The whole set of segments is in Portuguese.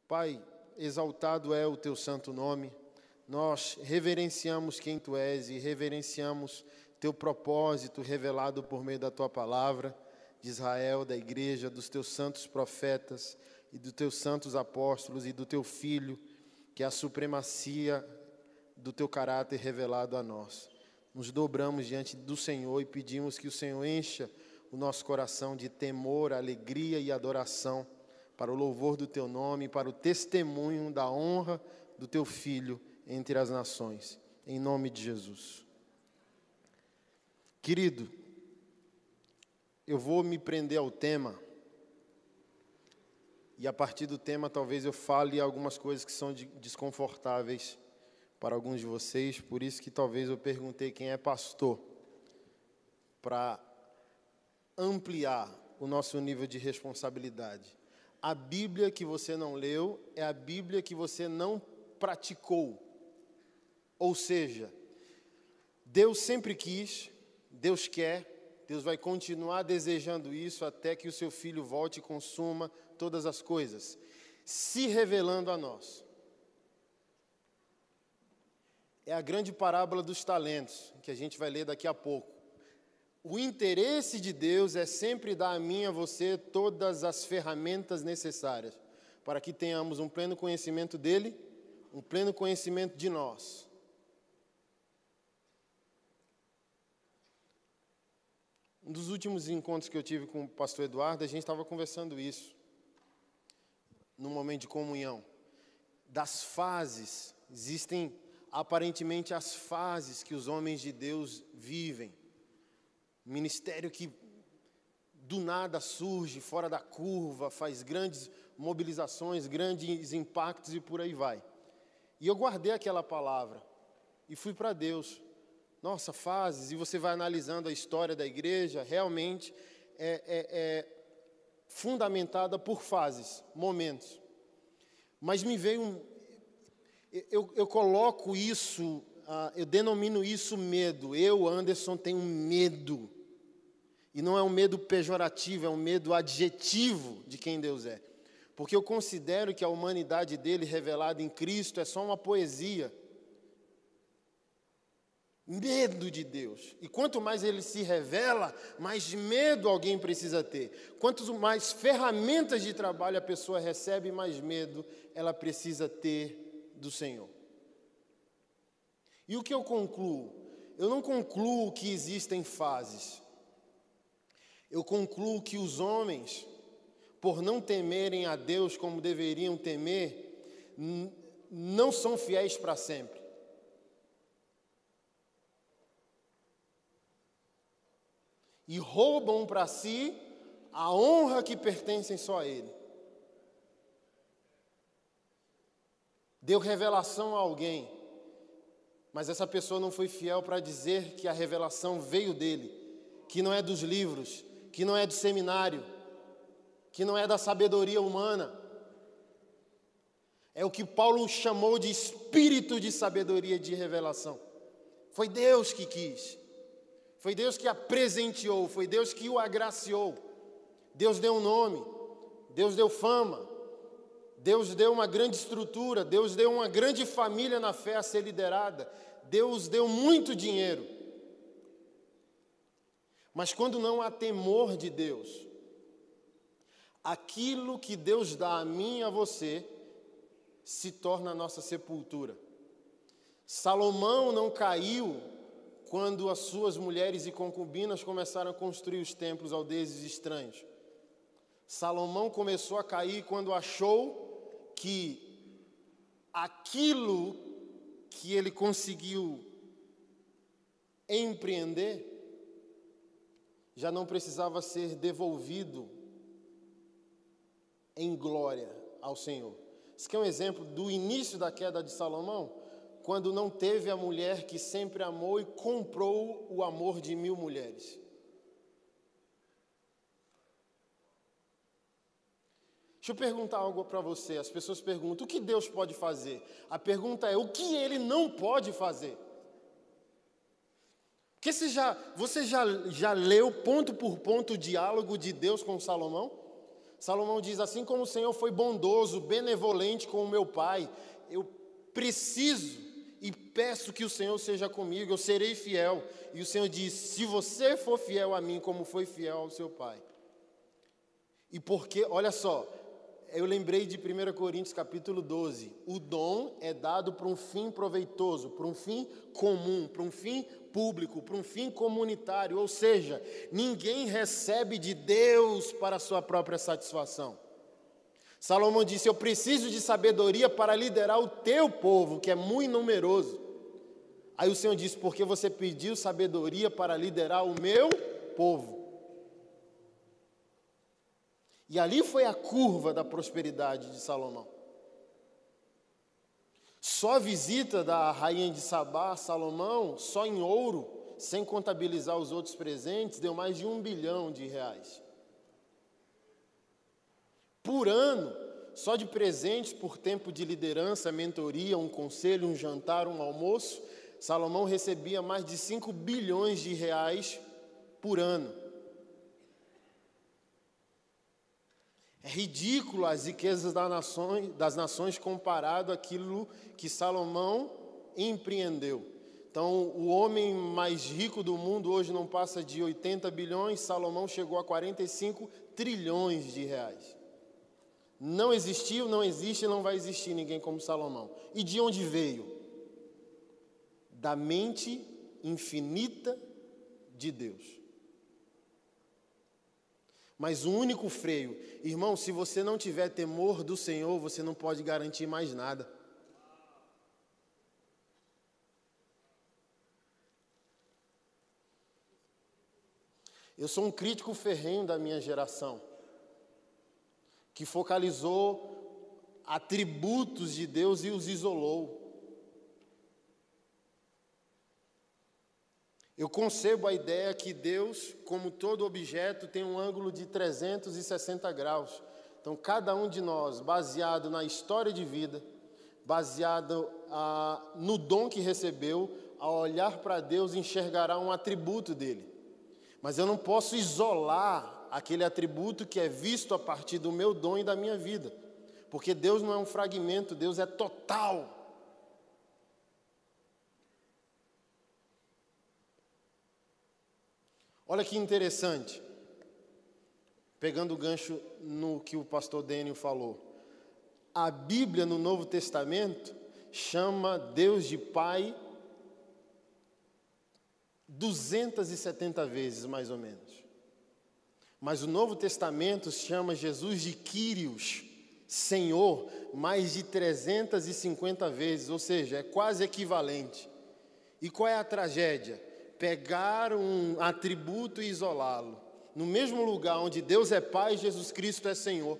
Pai, exaltado é o teu santo nome. Nós reverenciamos quem tu és e reverenciamos teu propósito revelado por meio da tua palavra, de Israel, da igreja, dos teus santos profetas e dos teus santos apóstolos e do teu Filho, que é a supremacia do teu caráter revelado a nós. Nos dobramos diante do Senhor e pedimos que o Senhor encha o nosso coração de temor, alegria e adoração para o louvor do teu nome, para o testemunho da honra do teu Filho entre as nações. Em nome de Jesus. Querido, eu vou me prender ao tema, e a partir do tema talvez eu fale algumas coisas que são desconfortáveis para alguns de vocês, por isso que talvez eu perguntei quem é pastor, para ampliar o nosso nível de responsabilidade. A Bíblia que você não leu é a Bíblia que você não praticou. Ou seja, Deus sempre quis, Deus quer, Deus vai continuar desejando isso até que o seu Filho volte e consuma todas as coisas, se revelando a nós. É a grande parábola dos talentos, que a gente vai ler daqui a pouco. O interesse de Deus é sempre dar a mim e a você todas as ferramentas necessárias para que tenhamos um pleno conhecimento dEle, um pleno conhecimento de nós. Um dos últimos encontros que eu tive com o pastor Eduardo, a gente estava conversando isso, num momento de comunhão. Das fases, existem aparentemente as fases que os homens de Deus vivem. Ministério que do nada surge, fora da curva, faz grandes mobilizações, grandes impactos e por aí vai. E eu guardei aquela palavra e fui para Deus. Nossa, fases, e você vai analisando a história da igreja, realmente é fundamentada por fases, momentos. Mas me veio eu coloco isso, eu denomino isso medo. Eu, Anderson, tenho medo. E não é um medo pejorativo, é um medo adjetivo de quem Deus é. Porque eu considero que a humanidade dele revelada em Cristo é só uma poesia. Medo de Deus. E quanto mais ele se revela, mais medo alguém precisa ter. Quanto mais ferramentas de trabalho a pessoa recebe, mais medo ela precisa ter do Senhor. E o que eu concluo? Eu não concluo que existem fases. Eu concluo que os homens, por não temerem a Deus como deveriam temer, não são fiéis para sempre. E roubam para si a honra que pertence só a Ele. Deu revelação a alguém, mas essa pessoa não foi fiel para dizer que a revelação veio dele, que não é dos livros, que não é do seminário, que não é da sabedoria humana. É o que Paulo chamou de espírito de sabedoria e de revelação. Foi Deus que quis. Foi Deus que a presenteou, foi Deus que o agraciou. Deus deu um nome, Deus deu fama, Deus deu uma grande estrutura, Deus deu uma grande família na fé a ser liderada, Deus deu muito dinheiro. Mas quando não há temor de Deus, aquilo que Deus dá a mim e a você se torna a nossa sepultura. Salomão não caiu quando as suas mulheres e concubinas começaram a construir os templos aos deuses estranhos. Salomão começou a cair quando achou que aquilo que ele conseguiu empreender já não precisava ser devolvido em glória ao Senhor. Isso aqui é um exemplo do início da queda de Salomão, quando não teve a mulher que sempre amou e comprou o amor de 1000 mulheres. Deixa eu perguntar algo para você. As pessoas perguntam, o que Deus pode fazer? A pergunta é, o que Ele não pode fazer? Porque você já leu ponto por ponto o diálogo de Deus com Salomão? Salomão diz, assim como o Senhor foi bondoso, benevolente com o meu pai, eu preciso e peço que o Senhor seja comigo, eu serei fiel. E o Senhor diz, se você for fiel a mim, como foi fiel ao seu pai. E porque, olha só, eu lembrei de 1 Coríntios capítulo 12, o dom é dado para um fim proveitoso, para um fim comum, para um fim público, para um fim comunitário, ou seja, ninguém recebe de Deus para a sua própria satisfação. Salomão disse, eu preciso de sabedoria para liderar o teu povo, que é muito numeroso. Aí o Senhor disse, porque você pediu sabedoria para liderar o meu povo. E ali foi a curva da prosperidade de Salomão. Só a visita da rainha de Sabá a Salomão, só em ouro, sem contabilizar os outros presentes, deu mais de R$1 bilhão. Por ano, só de presentes por tempo de liderança, mentoria, um conselho, um jantar, um almoço, Salomão recebia mais de R$5 bilhões por ano. É ridículo as riquezas das nações comparado àquilo que Salomão empreendeu. Então, o homem mais rico do mundo hoje não passa de 80 bilhões, Salomão chegou a 45 trilhões de reais. Não existiu, não existe e não vai existir ninguém como Salomão. E de onde veio? Da mente infinita de Deus. Mas o único freio, irmão, se você não tiver temor do Senhor, você não pode garantir mais nada. Eu sou um crítico ferrenho da minha geração, que focalizou atributos de Deus e os isolou. Eu concebo a ideia que Deus, como todo objeto, tem um ângulo de 360 graus. Então, cada um de nós, baseado na história de vida, baseado no dom que recebeu, ao olhar para Deus, enxergará um atributo dele. Mas eu não posso isolar aquele atributo que é visto a partir do meu dom e da minha vida. Porque Deus não é um fragmento, Deus é total. Olha que interessante, pegando o gancho no que o pastor Dênio falou. A Bíblia, no Novo Testamento, chama Deus de Pai 270 vezes, mais ou menos. Mas o Novo Testamento chama Jesus de Kyrios, Senhor, mais de 350 vezes, ou seja, é quase equivalente. E qual é a tragédia? Pegar um atributo e isolá-lo. No mesmo lugar onde Deus é Pai, Jesus Cristo é Senhor.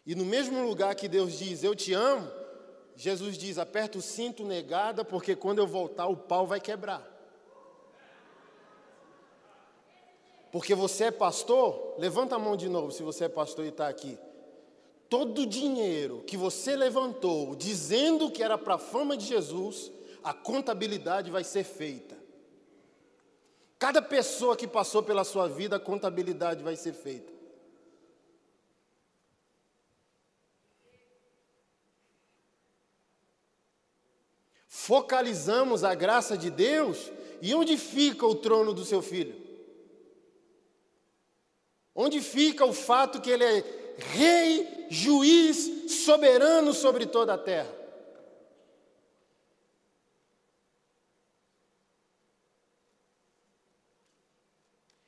E no mesmo lugar que Deus diz, eu te amo, Jesus diz, aperta o cinto, negada, porque quando eu voltar o pau vai quebrar. Porque você é pastor, levanta a mão de novo se você é pastor e está aqui. Todo o dinheiro que você levantou dizendo que era para a fama de Jesus, a contabilidade vai ser feita. Cada pessoa que passou pela sua vida, a contabilidade vai ser feita. Focalizamos a graça de Deus, e onde fica o trono do seu filho? Onde fica o fato que ele é rei, juiz, soberano sobre toda a terra?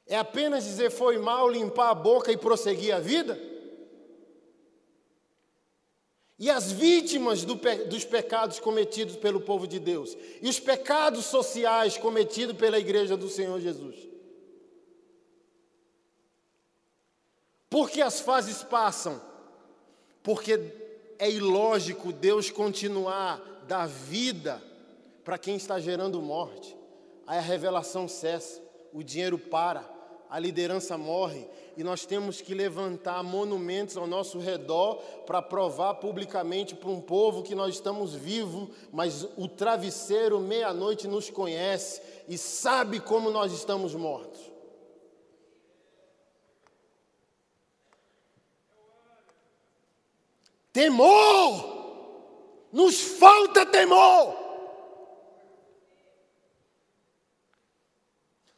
É apenas dizer foi mal, limpar a boca e prosseguir a vida? E as vítimas dos pecados cometidos pelo povo de Deus? E os pecados sociais cometidos pela igreja do Senhor Jesus? Por que as fases passam? Porque é ilógico Deus continuar a dar vida para quem está gerando morte. Aí a revelação cessa, o dinheiro para, a liderança morre, e nós temos que levantar monumentos ao nosso redor para provar publicamente para um povo que nós estamos vivos, mas o travesseiro meia-noite nos conhece e sabe como nós estamos mortos. Temor! Nos falta temor!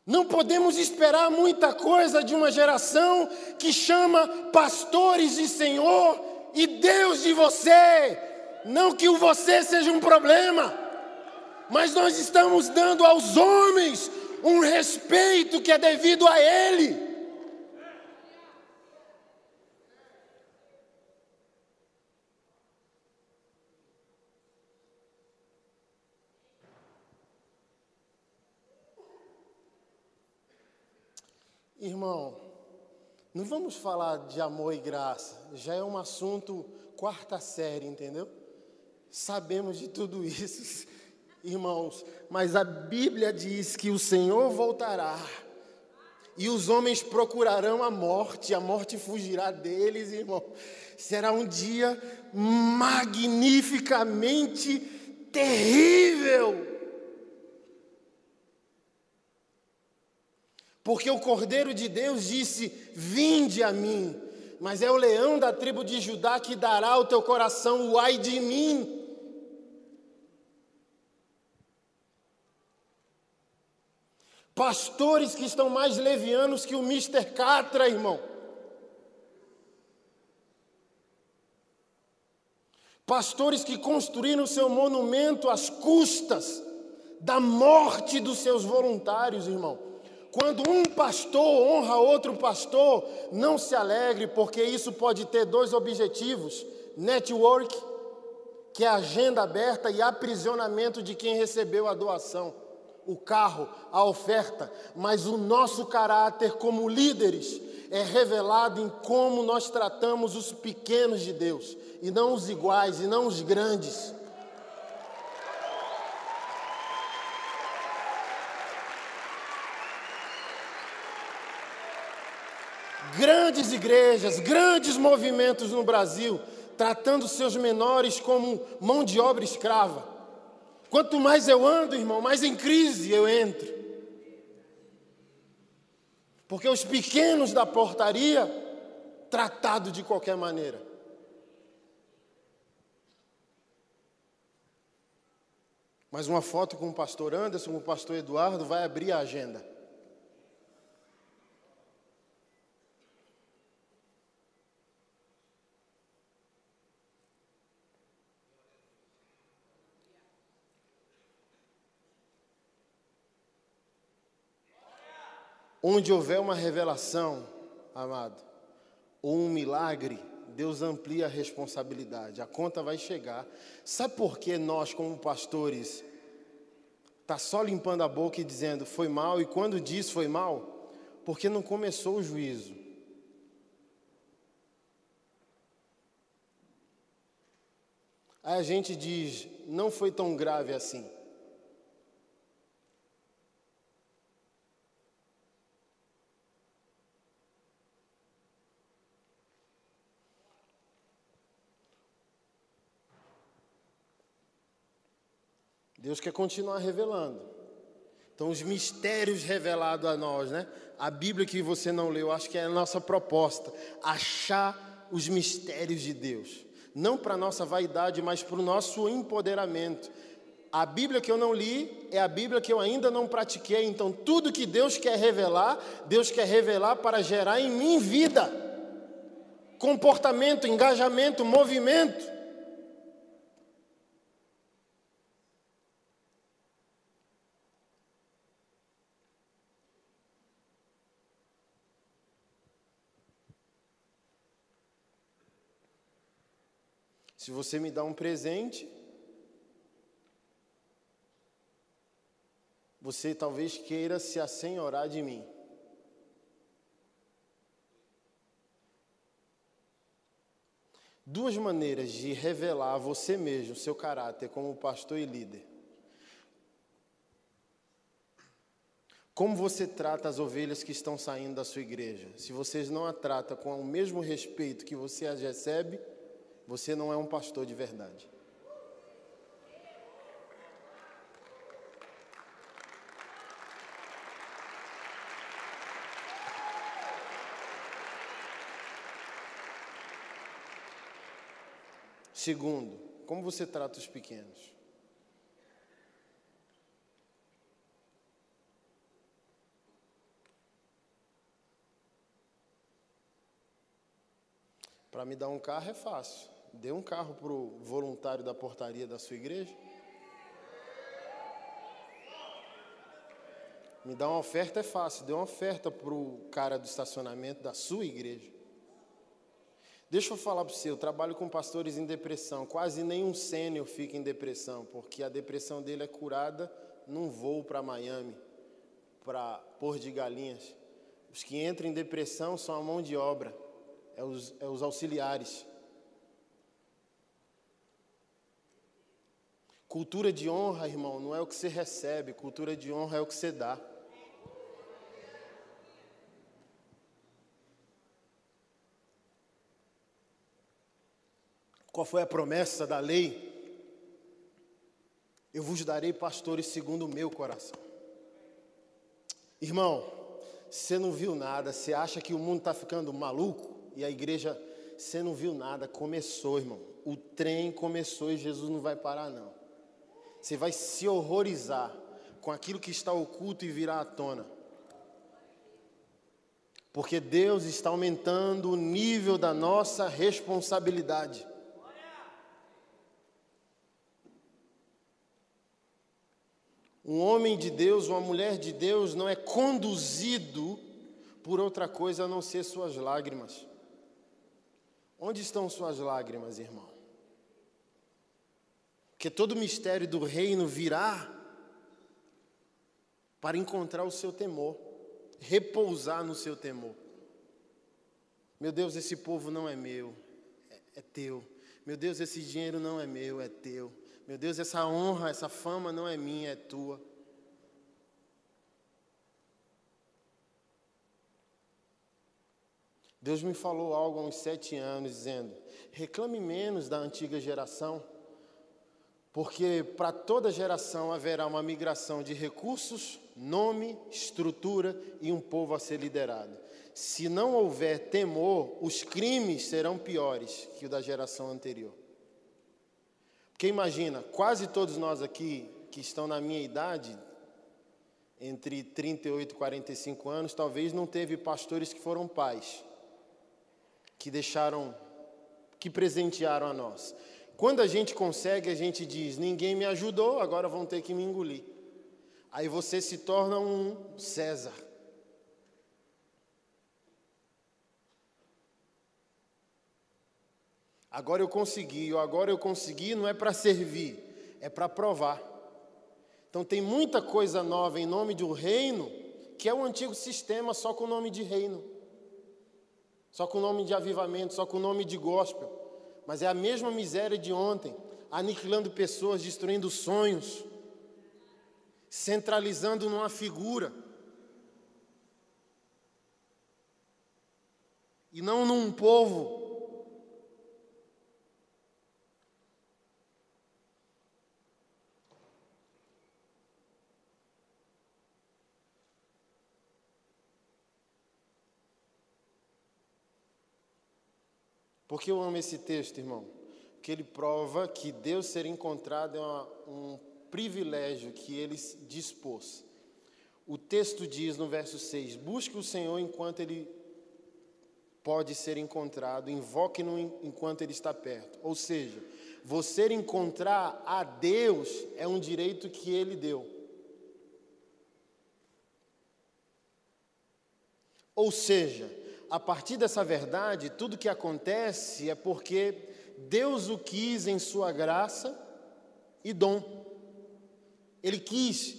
Não podemos esperar muita coisa de uma geração que chama pastores de Senhor e Deus de você. Não que o você seja um problema, mas nós estamos dando aos homens um respeito que é devido a Ele. Irmão, não vamos falar de amor e graça, já é um assunto quarta série, entendeu? Sabemos de tudo isso, irmãos, mas a Bíblia diz que o Senhor voltará e os homens procurarão a morte fugirá deles, irmão. Será um dia magnificamente terrível. Porque o Cordeiro de Deus disse, vinde a mim, mas é o leão da tribo de Judá que dará ao teu coração o ai de mim. Pastores que estão mais levianos que o Mr. Catra, irmão. Pastores que construíram seu monumento às custas da morte dos seus voluntários, irmão. Quando um pastor honra outro pastor, não se alegre, porque isso pode ter dois objetivos: network, que é a agenda aberta, e aprisionamento de quem recebeu a doação, o carro, a oferta. Mas o nosso caráter como líderes é revelado em como nós tratamos os pequenos de Deus, e não os iguais, e não os grandes. Grandes igrejas, grandes movimentos no Brasil, tratando seus menores como mão de obra escrava. Quanto mais eu ando, irmão, mais em crise eu entro. Porque os pequenos da portaria, tratado de qualquer maneira. Mas uma foto com o pastor Anderson, com o pastor Eduardo, vai abrir a agenda. Onde houver uma revelação, amado, ou um milagre, Deus amplia a responsabilidade, a conta vai chegar. Sabe por que nós, como pastores, tá só limpando a boca e dizendo foi mal, e quando diz foi mal, porque não começou o juízo. Aí a gente diz, não foi tão grave assim. Deus quer continuar revelando. Então, os mistérios revelados a nós, né? A Bíblia que você não leu, acho que é a nossa proposta. Achar os mistérios de Deus. Não para a nossa vaidade, mas para o nosso empoderamento. A Bíblia que eu não li é a Bíblia que eu ainda não pratiquei. Então, tudo que Deus quer revelar para gerar em mim vida. Comportamento, engajamento, movimento. Se você me dá um presente, você talvez queira se assenhorar de mim. Duas maneiras de revelar a você mesmo, seu caráter como pastor e líder. Como você trata as ovelhas que estão saindo da sua igreja? Se vocês não a tratam com o mesmo respeito que você as recebe, você não é um pastor de verdade. Segundo, como você trata os pequenos? Para me dar um carro é fácil. Dê um carro para o voluntário da portaria da sua igreja. Me dar uma oferta é fácil. Dê uma oferta para o cara do estacionamento da sua igreja. Deixa eu falar para você, eu trabalho com pastores em depressão. Quase nenhum sênior fica em depressão, porque a depressão dele é curada num voo para Miami, para Porto de Galinhas. Os que entram em depressão são a mão de obra, é os auxiliares. Cultura de honra, irmão, não é o que você recebe, cultura de honra é o que você dá. Qual foi a promessa da lei? Eu vos darei pastores segundo o meu coração. Irmão, você não viu nada, você acha que o mundo está ficando maluco? E a igreja, você não viu nada, começou, irmão. O trem começou e Jesus não vai parar, não. Você vai se horrorizar com aquilo que está oculto e virá à tona. Porque Deus está aumentando o nível da nossa responsabilidade. Um homem de Deus, uma mulher de Deus não é conduzido por outra coisa a não ser suas lágrimas. Onde estão suas lágrimas, irmão? Porque todo o mistério do reino virá para encontrar o seu temor, repousar no seu temor. Meu Deus, esse povo não é meu, é teu. Meu Deus, esse dinheiro não é meu, é teu. Meu Deus, essa honra, essa fama não é minha, é tua. Deus me falou algo há uns 7 anos, dizendo, reclame menos da antiga geração, porque para toda geração haverá uma migração de recursos, nome, estrutura e um povo a ser liderado. Se não houver temor, os crimes serão piores que o da geração anterior. Porque imagina, quase todos nós aqui que estão na minha idade, entre 38 e 45 anos, talvez não teve pastores que foram pais, que presentearam a nós. Quando a gente consegue, a gente diz, ninguém me ajudou, agora vão ter que me engolir. Aí você se torna um César. Agora eu consegui, não é para servir, é para provar. Então tem muita coisa nova em nome do reino, que é o antigo sistema só com o nome de reino. Só com o nome de avivamento, só com o nome de gospel. Mas é a mesma miséria de ontem, aniquilando pessoas, destruindo sonhos, centralizando numa figura. E não num povo. Por que eu amo esse texto, irmão? Porque ele prova que Deus ser encontrado é um privilégio que Ele dispôs. O texto diz no verso 6, busque o Senhor enquanto Ele pode ser encontrado, invoque-no enquanto Ele está perto. Ou seja, você encontrar a Deus é um direito que Ele deu. Ou seja, a partir dessa verdade, tudo que acontece é porque Deus o quis em sua graça e dom. Ele quis,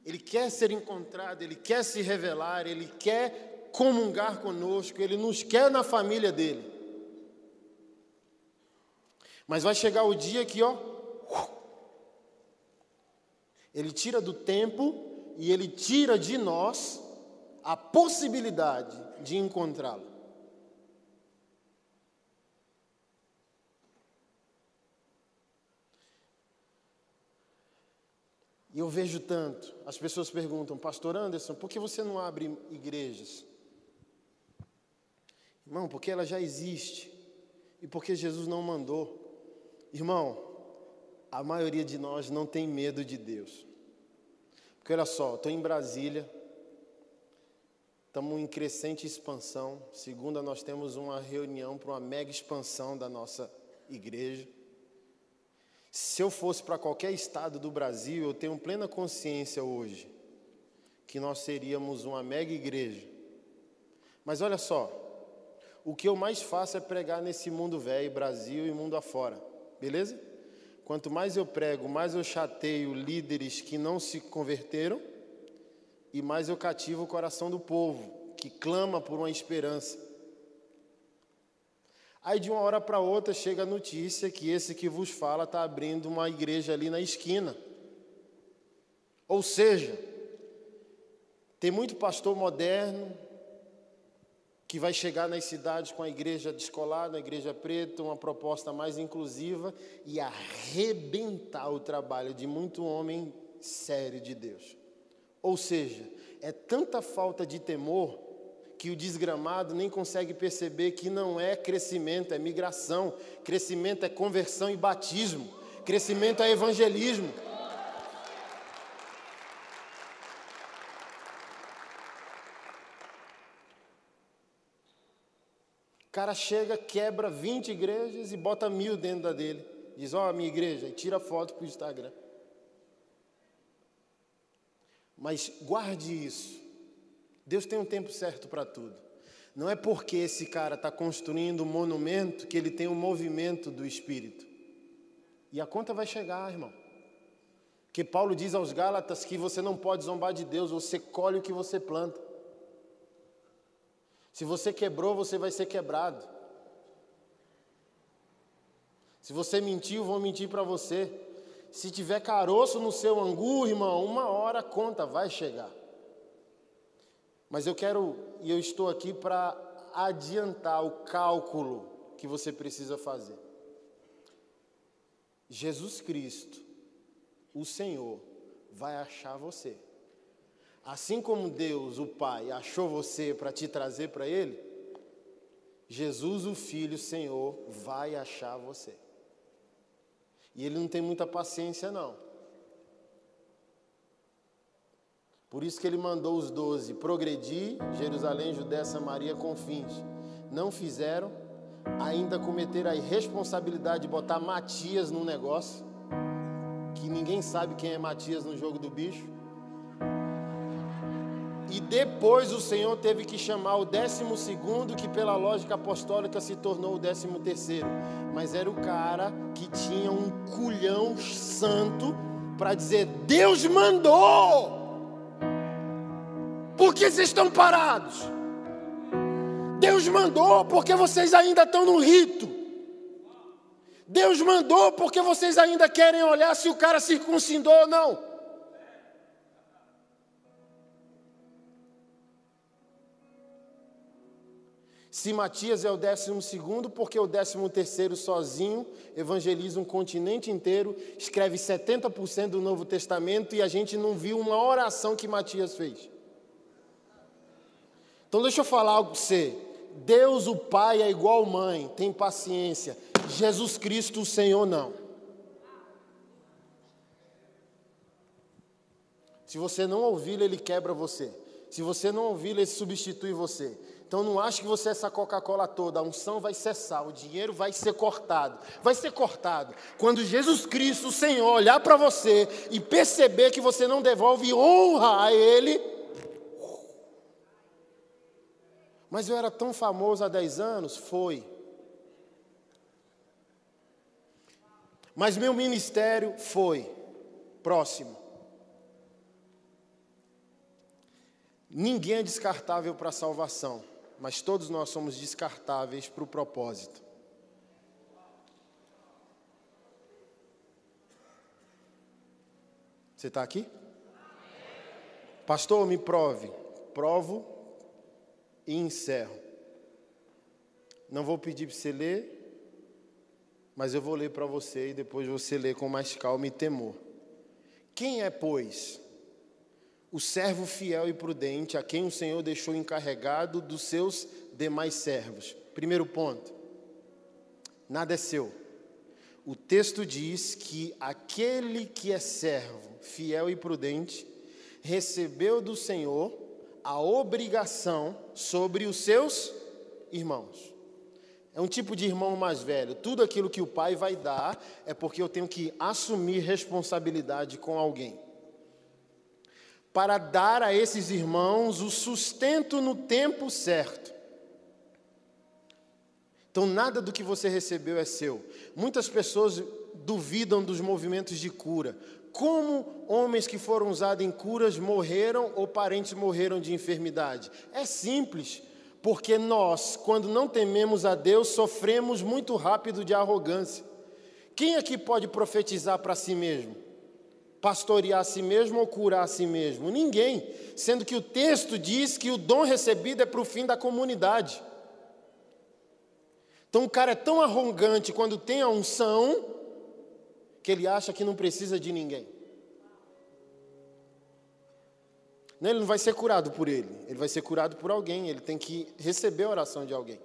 Ele quer ser encontrado, Ele quer se revelar, Ele quer comungar conosco, Ele nos quer na família dEle. Mas vai chegar o dia que, Ele tira do tempo e Ele tira de nós a possibilidade de encontrá-lo. E eu vejo tanto, as pessoas perguntam, pastor Anderson, por que você não abre igrejas? Irmão, porque ela já existe, e porque Jesus não mandou. Irmão, a maioria de nós não tem medo de Deus. Porque olha só, estou em Brasília, estamos em crescente expansão. Segunda, nós temos uma reunião para uma mega expansão da nossa igreja. Se eu fosse para qualquer estado do Brasil, eu tenho plena consciência hoje que nós seríamos uma mega igreja. Mas olha só, o que eu mais faço é pregar nesse mundo velho, Brasil e mundo afora, beleza? Quanto mais eu prego, mais eu chateio líderes que não se converteram e mais eu cativo o coração do povo, que clama por uma esperança. Aí de uma hora para outra chega a notícia que esse que vos fala está abrindo uma igreja ali na esquina. Ou seja, tem muito pastor moderno que vai chegar nas cidades com a igreja descolada, a igreja preta, uma proposta mais inclusiva e arrebentar o trabalho de muito homem sério de Deus. Ou seja, é tanta falta de temor que o desgramado nem consegue perceber que não é crescimento, é migração. Crescimento é conversão e batismo. Crescimento é evangelismo. O cara chega, quebra 20 igrejas e bota 1000 dentro da dele. Diz, ó, minha igreja, e tira foto para o Instagram. Mas guarde isso. Deus tem um tempo certo para tudo. Não é porque esse cara está construindo um monumento que ele tem um movimento do Espírito. E a conta vai chegar, irmão. Porque Paulo diz aos Gálatas que você não pode zombar de Deus, você colhe o que você planta. Se você quebrou, você vai ser quebrado. Se você mentiu, vão mentir para você. Se tiver caroço no seu angu, irmão, uma hora a conta vai chegar. Mas eu estou aqui para adiantar o cálculo que você precisa fazer. Jesus Cristo, o Senhor, vai achar você. Assim como Deus, o Pai, achou você para te trazer para Ele, Jesus, o Filho, o Senhor, vai achar você. E Ele não tem muita paciência, não. Por isso que Ele mandou os 12 progredir, Jerusalém, Judéia, Samaria, confins. Não fizeram, ainda cometeram a irresponsabilidade de botar Matias no negócio, que ninguém sabe quem é Matias no jogo do bicho. E depois o Senhor teve que chamar o 12º, que pela lógica apostólica se tornou o 13º. Mas era o cara que tinha um culhão santo para dizer, Deus mandou! Por que vocês estão parados? Deus mandou porque vocês ainda estão no rito. Deus mandou porque vocês ainda querem olhar se o cara circuncidou ou não. Se Matias é o 12º, porque o 13º sozinho evangeliza um continente inteiro, escreve 70% do Novo Testamento e a gente não viu uma oração que Matias fez. Então deixa eu falar algo para você. Deus, o Pai, é igual mãe, tem paciência. Jesus Cristo, o Senhor, não. Se você não ouvi-lo, Ele quebra você. Se você não ouvi-lo, Ele substitui você. Então não ache que você é essa Coca-Cola toda, a unção vai cessar, o dinheiro vai ser cortado. Vai ser cortado. Quando Jesus Cristo, o Senhor, olhar para você e perceber que você não devolve honra a Ele. Mas eu era tão famoso há 10 anos? Foi. Mas meu ministério foi. Próximo. Ninguém é descartável para a salvação, mas todos nós somos descartáveis para o propósito. Você está aqui? Pastor, me prove. Provo e encerro. Não vou pedir para você ler, mas eu vou ler para você e depois você lê com mais calma e temor. Quem é, pois, o servo fiel e prudente, a quem o Senhor deixou encarregado dos seus demais servos? Primeiro ponto, nada é seu. o texto diz que aquele que é servo, fiel e prudente, recebeu do Senhor a obrigação sobre os seus irmãos. É um tipo de irmão mais velho. Tudo aquilo que o pai vai dar é porque eu tenho que assumir responsabilidade com alguém. Para dar a esses irmãos o sustento no tempo certo. Então, nada do que você recebeu é seu. Muitas pessoas duvidam dos movimentos de cura. Como homens que foram usados em curas morreram ou parentes morreram de enfermidade? É simples, porque nós, quando não tememos a Deus, sofremos muito rápido de arrogância. Quem aqui pode profetizar para si mesmo? Pastorear a si mesmo ou curar a si mesmo? Ninguém, sendo que o texto diz que o dom recebido é para o fim da comunidade. Então o cara é tão arrogante quando tem a unção, que ele acha que não precisa de ninguém. Ele não vai ser curado por ele vai ser curado por alguém, ele tem que receber a oração de alguém.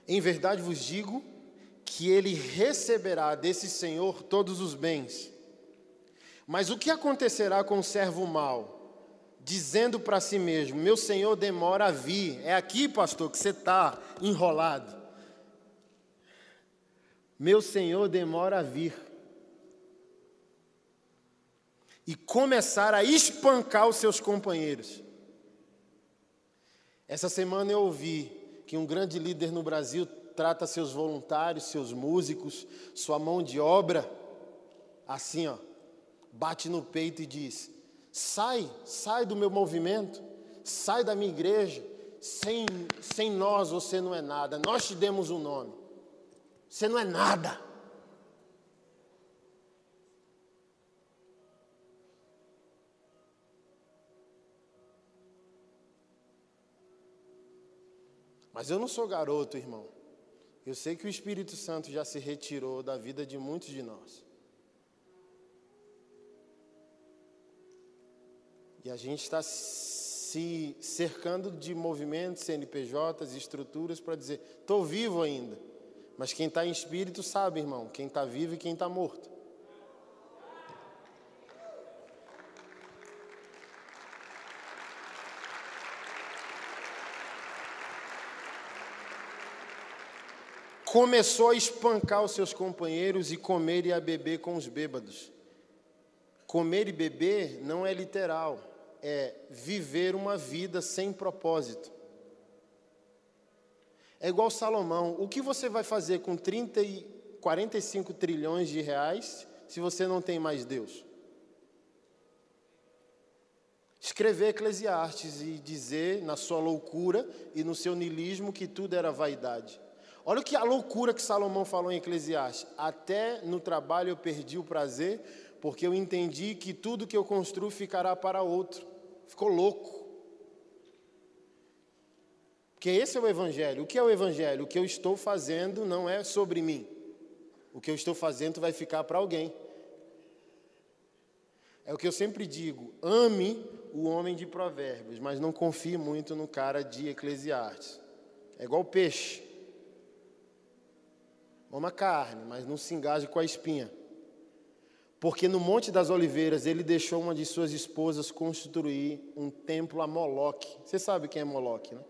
Em verdade vos digo que ele receberá desse Senhor todos os bens. Mas o que acontecerá com o servo mau, dizendo para si mesmo, meu Senhor demora a vir? É aqui, pastor, que você está enrolado. Meu Senhor demora a vir. E começar a espancar os seus companheiros. Essa semana eu ouvi que um grande líder no Brasil trata seus voluntários, seus músicos, sua mão de obra, assim, bate no peito e diz, sai do meu movimento, sai da minha igreja, sem nós você não é nada, nós te demos um nome, você não é nada. Mas eu não sou garoto, irmão. Eu sei que o Espírito Santo já se retirou da vida de muitos de nós. E a gente está se cercando de movimentos, CNPJs, estruturas para dizer, estou vivo ainda. Mas quem está em espírito sabe, irmão, quem está vivo e quem está morto. Começou a espancar os seus companheiros e comer e a beber com os bêbados. Comer e beber não é literal, é viver uma vida sem propósito. É igual Salomão, o que você vai fazer com 45 trilhões de reais se você não tem mais Deus? Escrever Eclesiastes e dizer na sua loucura e no seu niilismo que tudo era vaidade. Olha que a loucura que Salomão falou em Eclesiastes. Até no trabalho eu perdi o prazer, porque eu entendi que tudo que eu construo ficará para outro. Ficou louco. Porque esse é o Evangelho. O que é o Evangelho? O que eu estou fazendo não é sobre mim. O que eu estou fazendo vai ficar para alguém. É o que eu sempre digo. Ame o homem de Provérbios, mas não confie muito no cara de Eclesiastes. É igual peixe. Ama a carne, mas não se engaje com a espinha. Porque no Monte das Oliveiras ele deixou uma de suas esposas construir um templo a Moloque. Você sabe quem é Moloque, né?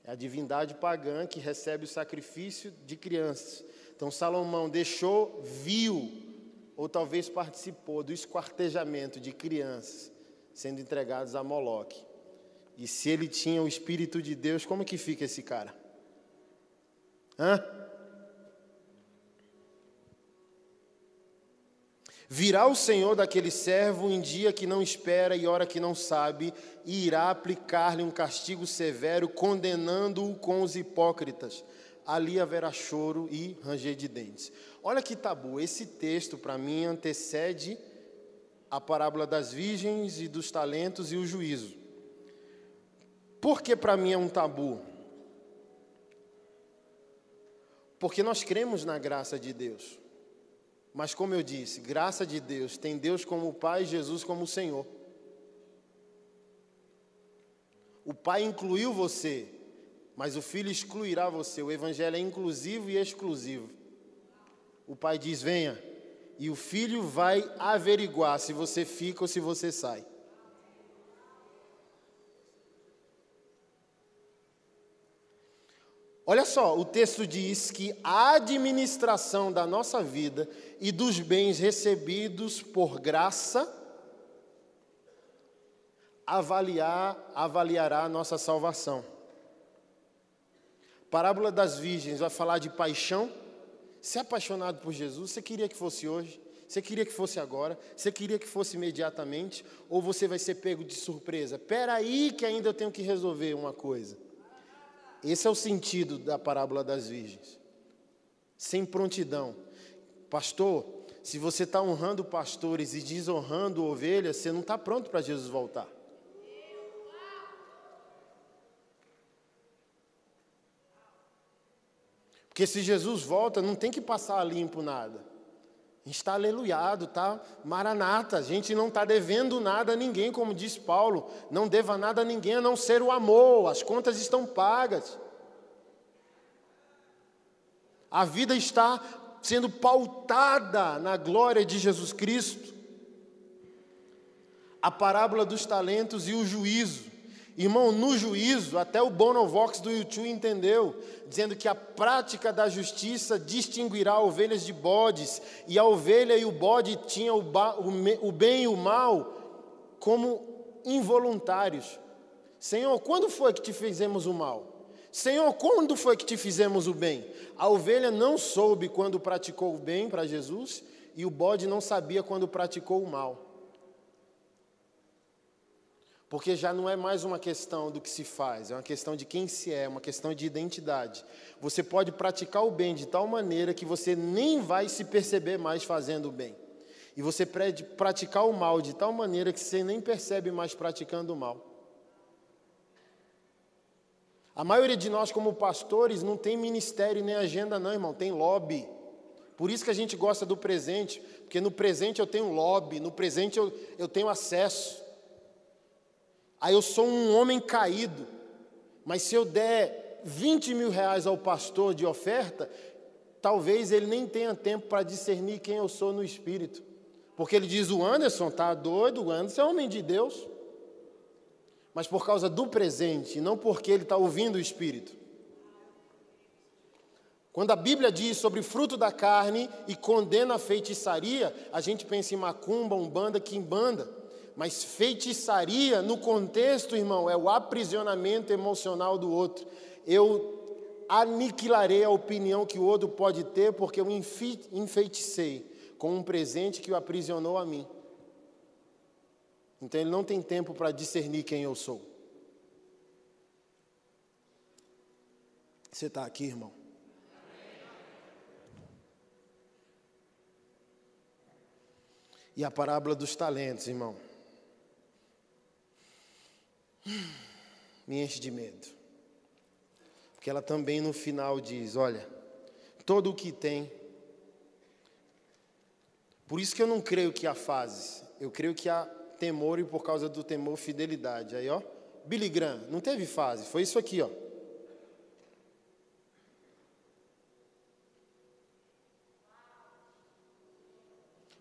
É a divindade pagã que recebe o sacrifício de crianças. Então Salomão viu, ou talvez participou do esquartejamento de crianças sendo entregadas a Moloque. E se ele tinha o Espírito de Deus, como que fica esse cara? Virá o Senhor daquele servo em dia que não espera e hora que não sabe, e irá aplicar-lhe um castigo severo, condenando-o com os hipócritas. Ali haverá choro e ranger de dentes. Olha que tabu, esse texto para mim antecede a parábola das virgens e dos talentos e o juízo. Por que para mim é um tabu? Porque nós cremos na graça de Deus. Mas como eu disse, graça de Deus, tem Deus como Pai, Jesus como Senhor. O Pai incluiu você, mas o Filho excluirá você. O Evangelho é inclusivo e exclusivo. O Pai diz, venha, e o Filho vai averiguar se você fica ou se você sai. Olha só, o texto diz que a administração da nossa vida e dos bens recebidos por graça avaliará a nossa salvação. Parábola das Virgens vai falar de paixão. Você é apaixonado por Jesus? Você queria que fosse hoje? Você queria que fosse agora? Você queria que fosse imediatamente? Ou você vai ser pego de surpresa? Espera aí que ainda eu tenho que resolver uma coisa. Esse é o sentido da parábola das virgens. Sem prontidão. Pastor, se você está honrando pastores e desonrando ovelhas, você não está pronto para Jesus voltar. Porque se Jesus volta, não tem que passar limpo nada. A gente está aleluiado, está maranata. A gente não está devendo nada a ninguém, como diz Paulo. Não deva nada a ninguém a não ser o amor. As contas estão pagas. A vida está sendo pautada na glória de Jesus Cristo. A parábola dos talentos e o juízo. Irmão, no juízo, até o Bonovox do YouTube entendeu, dizendo que a prática da justiça distinguirá ovelhas de bodes, e a ovelha e o bode tinham o bem e o mal como involuntários. Senhor, quando foi que te fizemos o mal? Senhor, quando foi que te fizemos o bem? A ovelha não soube quando praticou o bem para Jesus, e o bode não sabia quando praticou o mal. Porque já não é mais uma questão do que se faz, é uma questão de quem se é uma questão de identidade. Você pode praticar o bem de tal maneira que você nem vai se perceber mais fazendo o bem. E você pode praticar o mal de tal maneira que você nem percebe mais praticando o mal. A maioria de nós, como pastores, não tem ministério nem agenda não, irmão, tem lobby. Por isso que a gente gosta do presente, porque no presente eu tenho lobby, no presente eu tenho acesso. Aí eu sou um homem caído, mas se eu der 20 mil reais ao pastor de oferta, talvez ele nem tenha tempo para discernir quem eu sou no espírito. Porque ele diz, o Anderson está doido, o Anderson é homem de Deus. Mas por causa do presente, não porque ele está ouvindo o espírito. Quando a Bíblia diz sobre fruto da carne e condena a feitiçaria, a gente pensa em macumba, umbanda, quimbanda. Mas feitiçaria, no contexto, irmão, é o aprisionamento emocional do outro. Eu aniquilarei a opinião que o outro pode ter porque eu enfeiticei com um presente que o aprisionou a mim. Então ele não tem tempo para discernir quem eu sou. Você está aqui, irmão? E a parábola dos talentos, irmão, me enche de medo. Porque ela também no final diz, olha, todo o que tem. Por isso que eu não creio que há fases. Eu creio que há temor e por causa do temor, fidelidade. Aí, ó, Billy Graham, não teve fase, foi isso aqui, ó.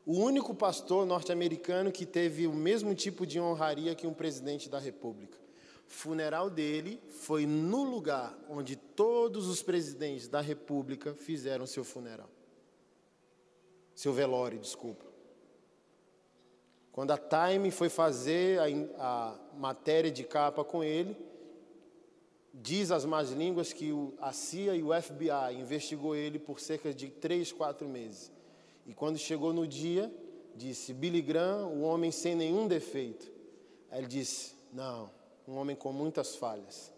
O único pastor norte-americano que teve o mesmo tipo de honraria que um presidente da república. O funeral dele foi no lugar onde todos os presidentes da república fizeram seu funeral. Seu velório, desculpa. Quando a Time foi fazer a matéria de capa com ele, diz as más línguas que a CIA e o FBI investigou ele por cerca de 3, 4 meses. E quando chegou no dia, disse, Billy Graham, o homem sem nenhum defeito. Aí ele disse, não, um homem com muitas falhas.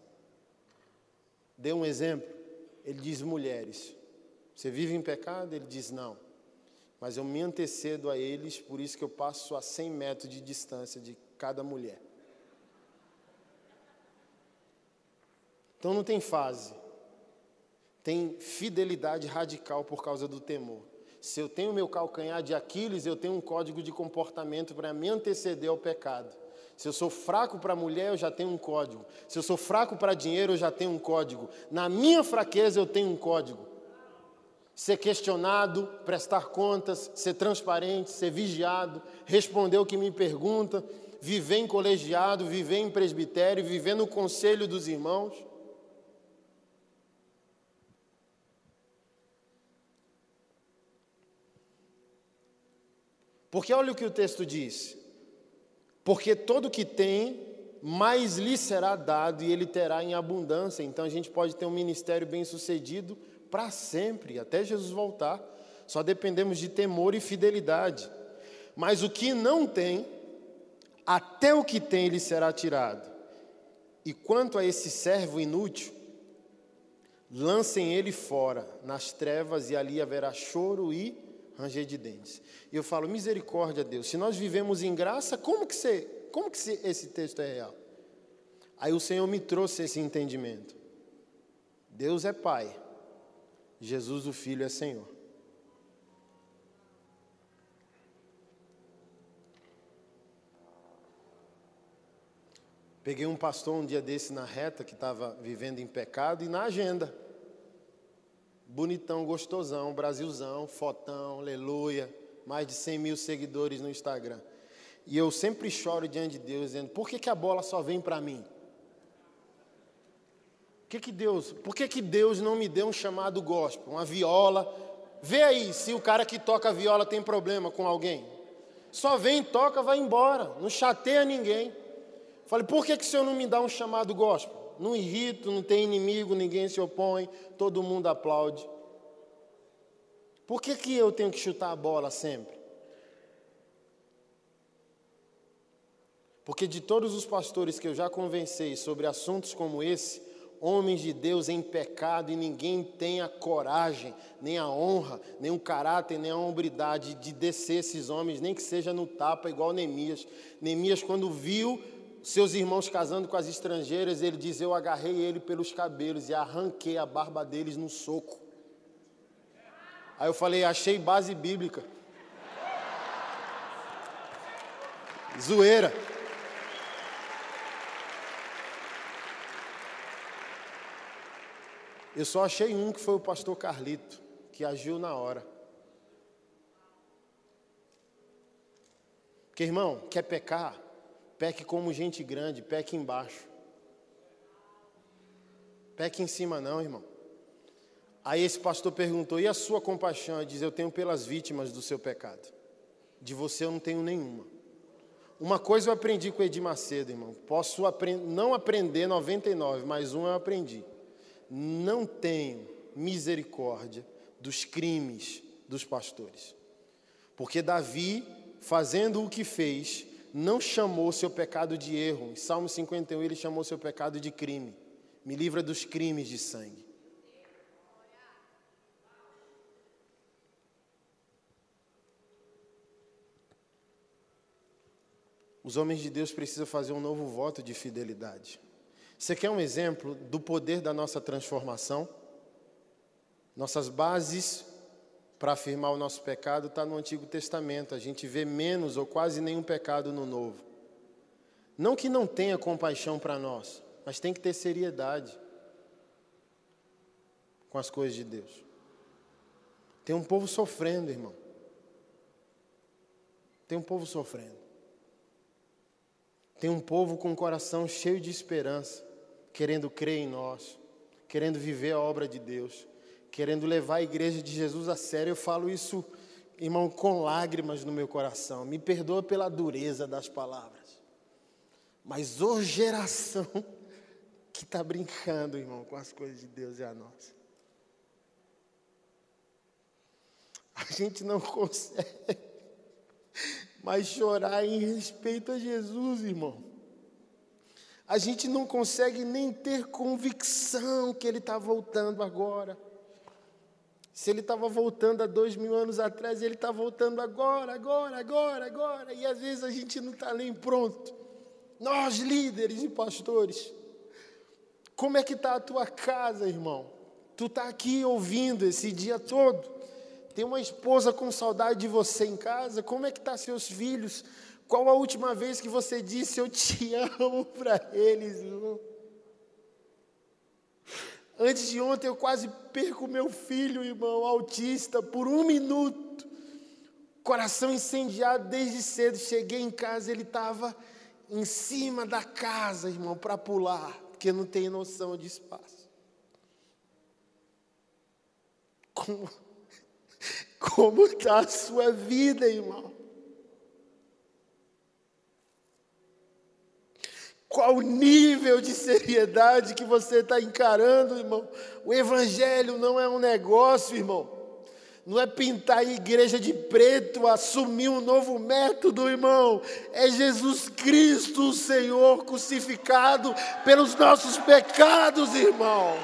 Deu um exemplo, ele diz, mulheres. Você vive em pecado? Ele diz, não. Mas eu me antecedo a eles, por isso que eu passo a 100 metros de distância de cada mulher. Então não tem fase. Tem fidelidade radical por causa do temor. Se eu tenho meu calcanhar de Aquiles, eu tenho um código de comportamento para me anteceder ao pecado. Se eu sou fraco para a mulher, eu já tenho um código. Se eu sou fraco para dinheiro, eu já tenho um código. Na minha fraqueza, eu tenho um código. Ser questionado, prestar contas, ser transparente, ser vigiado, responder o que me pergunta, viver em colegiado, viver em presbitério, viver no conselho dos irmãos. Porque olha o que o texto diz. Porque todo que tem, mais lhe será dado e ele terá em abundância. Então a gente pode ter um ministério bem-sucedido para sempre, até Jesus voltar. Só dependemos de temor e fidelidade. Mas o que não tem, até o que tem lhe será tirado. E quanto a esse servo inútil, lancem ele fora, nas trevas, e ali haverá choro e ranger de dentes. E eu falo, misericórdia, Deus, se nós vivemos em graça, como que esse texto é real? Aí o Senhor me trouxe esse entendimento. Deus é Pai, Jesus o Filho é Senhor. Peguei um pastor um dia desse na reta, que estava vivendo em pecado, e na agenda, bonitão, gostosão, Brasilzão, fotão, aleluia, mais de 100 mil seguidores no Instagram. E eu sempre choro diante de Deus, dizendo, por que a bola só vem para mim? Por que Deus não me deu um chamado gospel, uma viola? Vê aí se o cara que toca viola tem problema com alguém. Só vem, toca, vai embora, não chateia ninguém. Falei, por que o Senhor não me dá um chamado gospel? Não irrito, não tem inimigo, ninguém se opõe, todo mundo aplaude. Por que eu tenho que chutar a bola sempre? Porque de todos os pastores que eu já conversei sobre assuntos como esse, homens de Deus em pecado, e ninguém tem a coragem, nem a honra, nem o caráter, nem a hombridade de descer esses homens, nem que seja no tapa, igual Neemias. Neemias, quando viu seus irmãos casando com as estrangeiras, ele diz, eu agarrei ele pelos cabelos e arranquei a barba deles no soco. Aí eu falei, achei base bíblica. Zoeira. Eu só achei um, que foi o pastor Carlito, que agiu na hora. Porque, irmão, quer pecar? Peque como gente grande, peque embaixo. Peque em cima não, irmão. Aí esse pastor perguntou, e a sua compaixão? Ele diz, eu tenho pelas vítimas do seu pecado. De você eu não tenho nenhuma. Uma coisa eu aprendi com Edir Macedo, irmão. Posso não aprender 99, mas um eu aprendi. Não tenho misericórdia dos crimes dos pastores. Porque Davi, fazendo o que fez, não chamou seu pecado de erro. Em Salmo 51, ele chamou seu pecado de crime. Me livra dos crimes de sangue. Os homens de Deus precisam fazer um novo voto de fidelidade. Você quer um exemplo do poder da nossa transformação? Nossas bases para afirmar o nosso pecado está no Antigo Testamento. A gente vê menos ou quase nenhum pecado no Novo. Não que não tenha compaixão para nós, mas tem que ter seriedade com as coisas de Deus. Tem um povo sofrendo, irmão. Tem um povo sofrendo. Tem um povo com o coração cheio de esperança, querendo crer em nós, querendo viver a obra de Deus, querendo levar a igreja de Jesus a sério. Eu falo isso, irmão, com lágrimas no meu coração. Me perdoa pela dureza das palavras. Mas ô geração que está brincando, irmão, com as coisas de Deus é a nossa. A gente não consegue mais chorar em respeito a Jesus, irmão. A gente não consegue nem ter convicção que Ele está voltando agora. Se Ele estava voltando há 2000 anos atrás, Ele está voltando agora. E às vezes a gente não está nem pronto. Nós, líderes e pastores, como é que está a tua casa, irmão? Tu está aqui ouvindo esse dia todo. Tem uma esposa com saudade de você em casa? Como é que estão seus filhos? Qual a última vez que você disse eu te amo para eles, irmão? Antes de ontem eu quase perco meu filho, irmão, autista, por 1 minuto. Coração incendiado desde cedo. Cheguei em casa, ele estava em cima da casa, irmão, para pular, porque não tem noção de espaço. Como está a sua vida, irmão? Qual o nível de seriedade que você está encarando, irmão? O evangelho não é um negócio, irmão. Não é pintar a igreja de preto, assumir um novo método, irmão. É Jesus Cristo, o Senhor, crucificado pelos nossos pecados, irmão.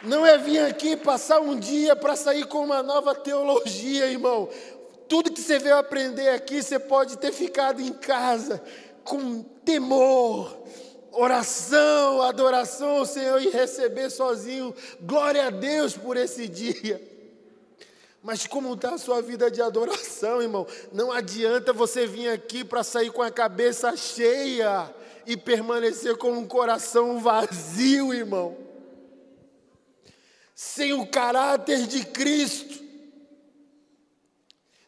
Não é vir aqui passar um dia para sair com uma nova teologia, irmão. Tudo que você veio aprender aqui, você pode ter ficado em casa com temor, oração, adoração ao Senhor e receber sozinho. Glória a Deus por esse dia. Mas como está a sua vida de adoração, irmão? Não adianta você vir aqui para sair com a cabeça cheia e permanecer com um coração vazio, irmão. Sem o caráter de Cristo,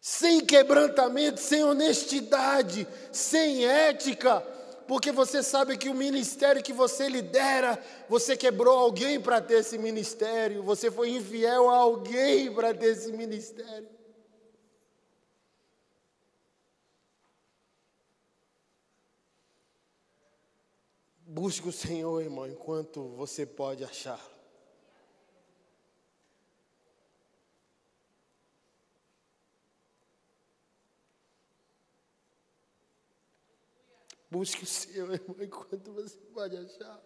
sem quebrantamento, sem honestidade, sem ética, porque você sabe que o ministério que você lidera, você quebrou alguém para ter esse ministério, você foi infiel a alguém para ter esse ministério. Busque o Senhor, irmão, enquanto você pode achá-lo. Busque o Senhor, irmão, enquanto você pode achar.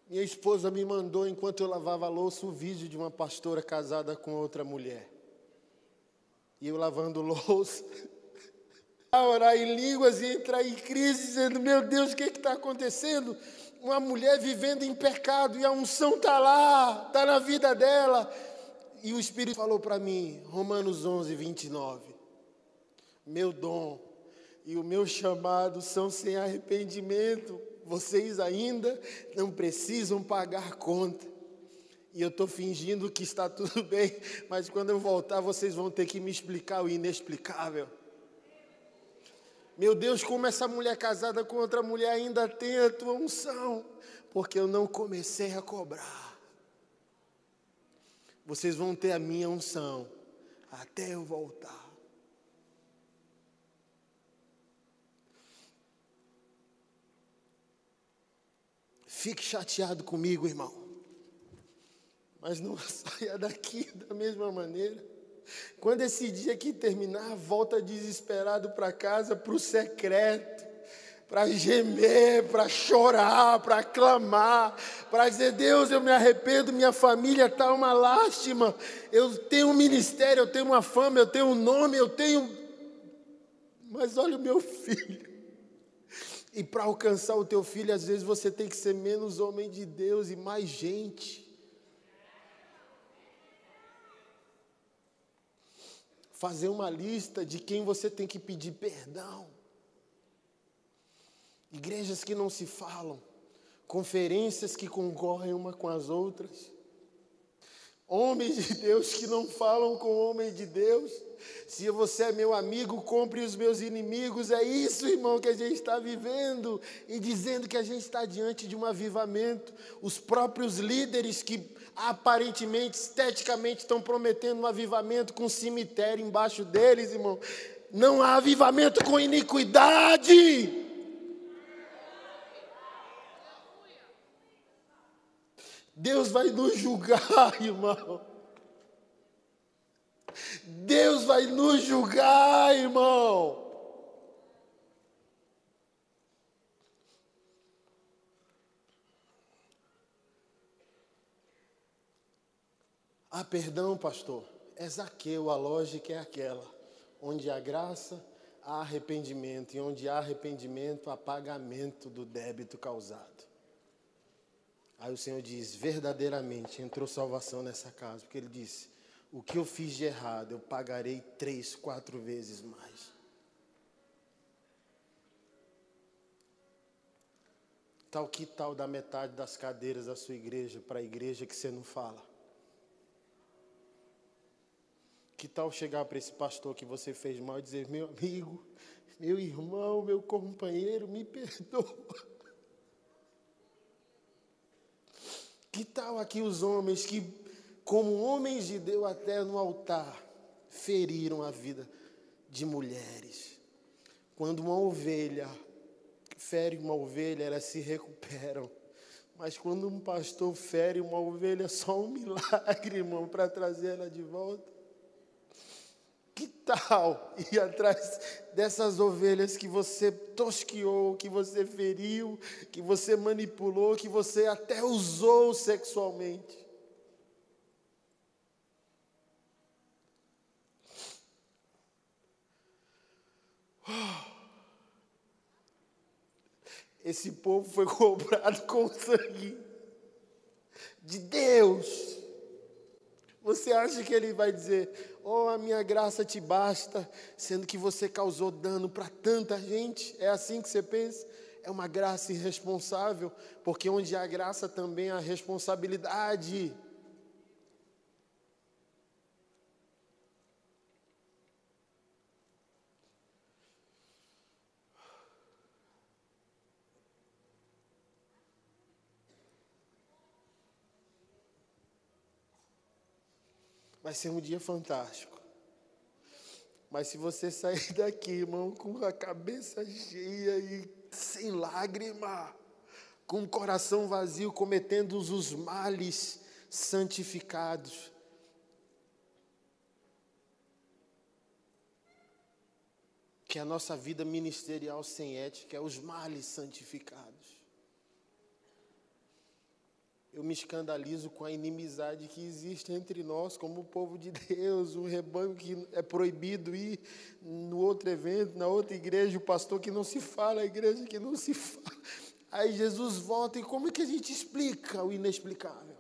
Minha esposa me mandou, enquanto eu lavava a louça, o vídeo de uma pastora casada com outra mulher. E eu lavando louça, a orar em línguas e entrar em crise, dizendo, meu Deus, o que está acontecendo? Uma mulher vivendo em pecado e a unção está lá, está na vida dela. E o Espírito falou para mim, Romanos 11, 29, meu dom e o meu chamado são sem arrependimento. Vocês ainda não precisam pagar conta. E eu estou fingindo que está tudo bem, mas quando eu voltar, vocês vão ter que me explicar o inexplicável. Meu Deus, como essa mulher casada com outra mulher ainda tem a tua unção, porque eu não comecei a cobrar. Vocês vão ter a minha unção até eu voltar. Fique chateado comigo, irmão, mas não saia daqui da mesma maneira. Quando esse dia aqui terminar, volta desesperado para casa, para o secreto, para gemer, para chorar, para clamar, para dizer, Deus, eu me arrependo, minha família está uma lástima, eu tenho um ministério, eu tenho uma fama, eu tenho um nome, mas olha o meu filho. E para alcançar o teu filho, às vezes você tem que ser menos homem de Deus e mais gente. Fazer uma lista de quem você tem que pedir perdão. Igrejas que não se falam, conferências que concorrem uma com as outras. Homens de Deus que não falam com homens de Deus. Se você é meu amigo, compre os meus inimigos. É isso, irmão, que a gente está vivendo. E dizendo que a gente está diante de um avivamento. Os próprios líderes que aparentemente, esteticamente, estão prometendo um avivamento com um cemitério embaixo deles, irmão. Não há avivamento com iniquidade. Deus vai nos julgar, irmão. Deus vai nos julgar, irmão. Ah, perdão, pastor. É Zaqueu, a lógica é aquela. Onde há graça, há arrependimento, e onde há arrependimento, há pagamento do débito causado. Aí o Senhor diz, verdadeiramente entrou salvação nessa casa, porque Ele disse, o que eu fiz de errado, eu pagarei 3, 4 vezes mais. Que tal dar metade das cadeiras da sua igreja para a igreja que você não fala? Que tal chegar para esse pastor que você fez mal e dizer, meu amigo, meu irmão, meu companheiro, me perdoa. Que tal aqui os homens que, como homens de Deus até no altar, feriram a vida de mulheres? Quando uma ovelha fere uma ovelha, elas se recuperam. Mas quando um pastor fere uma ovelha, é só um milagre, irmão, para trazer ela de volta. Que tal ir atrás dessas ovelhas que você tosqueou, que você feriu, que você manipulou, que você até usou sexualmente? Esse povo foi comprado com o sangue de Deus. Você acha que Ele vai dizer, oh, a minha graça te basta, sendo que você causou dano para tanta gente? É assim que você pensa? É uma graça irresponsável, porque onde há graça também há responsabilidade. Vai ser um dia fantástico. Mas se você sair daqui, irmão, com a cabeça cheia e sem lágrima, com o coração vazio, cometendo os males santificados, que é a nossa vida ministerial sem ética, é os males santificados. Eu me escandalizo com a inimizade que existe entre nós, como o povo de Deus, o rebanho que é proibido ir no outro evento, na outra igreja, o pastor que não se fala, a igreja que não se fala. Aí Jesus volta e como é que a gente explica o inexplicável?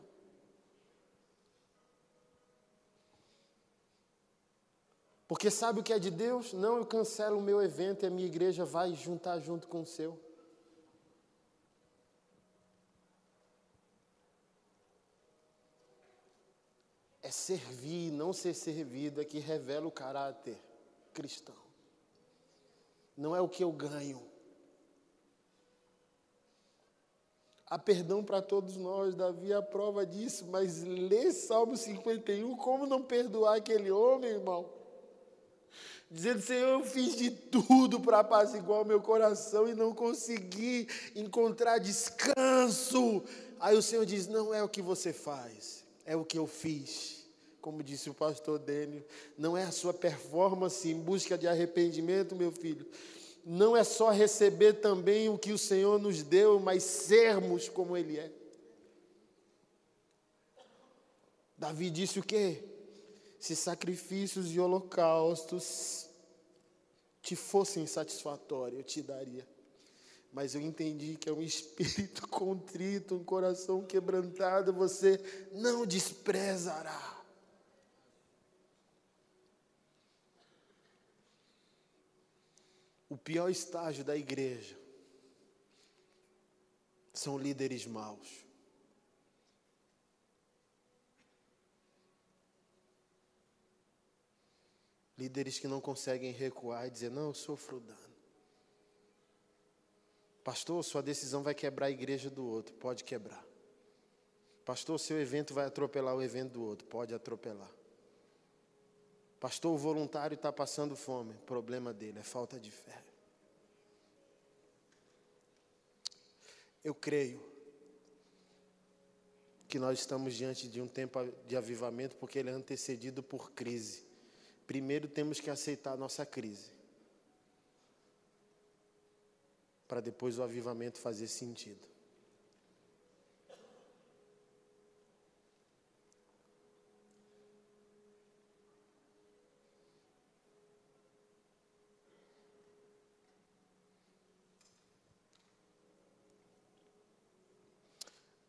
Porque sabe o que é de Deus? Não, eu cancelo o meu evento e a minha igreja vai juntar junto com o seu. É servir, não ser servido, é que revela o caráter cristão. Não é o que eu ganho. Há perdão para todos nós, Davi é a prova disso, mas lê Salmo 51, como não perdoar aquele homem, irmão? Dizendo, Senhor, eu fiz de tudo para apaziguar o meu coração e não consegui encontrar descanso. Aí o Senhor diz, não é o que você faz, é o que eu fiz. Como disse o pastor Dênio, não é a sua performance em busca de arrependimento, meu filho. Não é só receber também o que o Senhor nos deu, mas sermos como Ele é. Davi disse o quê? Se sacrifícios e holocaustos te fossem satisfatórios, eu te daria. Mas eu entendi que é um espírito contrito, um coração quebrantado, você não desprezará. O pior estágio da igreja são líderes maus. Líderes que não conseguem recuar e dizer, não, eu sofro dano. Pastor, sua decisão vai quebrar a igreja do outro. Pode quebrar. Pastor, seu evento vai atropelar o evento do outro. Pode atropelar. Pastor, o voluntário está passando fome. Problema dele, é falta de fé. Eu creio que nós estamos diante de um tempo de avivamento porque ele é antecedido por crise. Primeiro temos que aceitar a nossa crise, para depois o avivamento fazer sentido.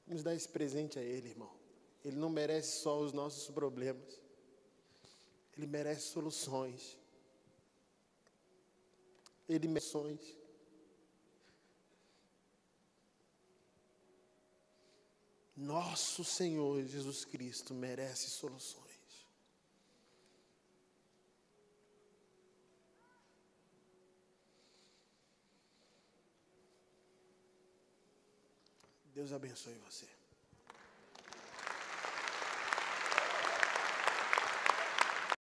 Vamos dar esse presente a Ele, irmão. Ele não merece só os nossos problemas. Ele merece soluções. Ele merece soluções. Nosso Senhor Jesus Cristo merece soluções. Deus abençoe você.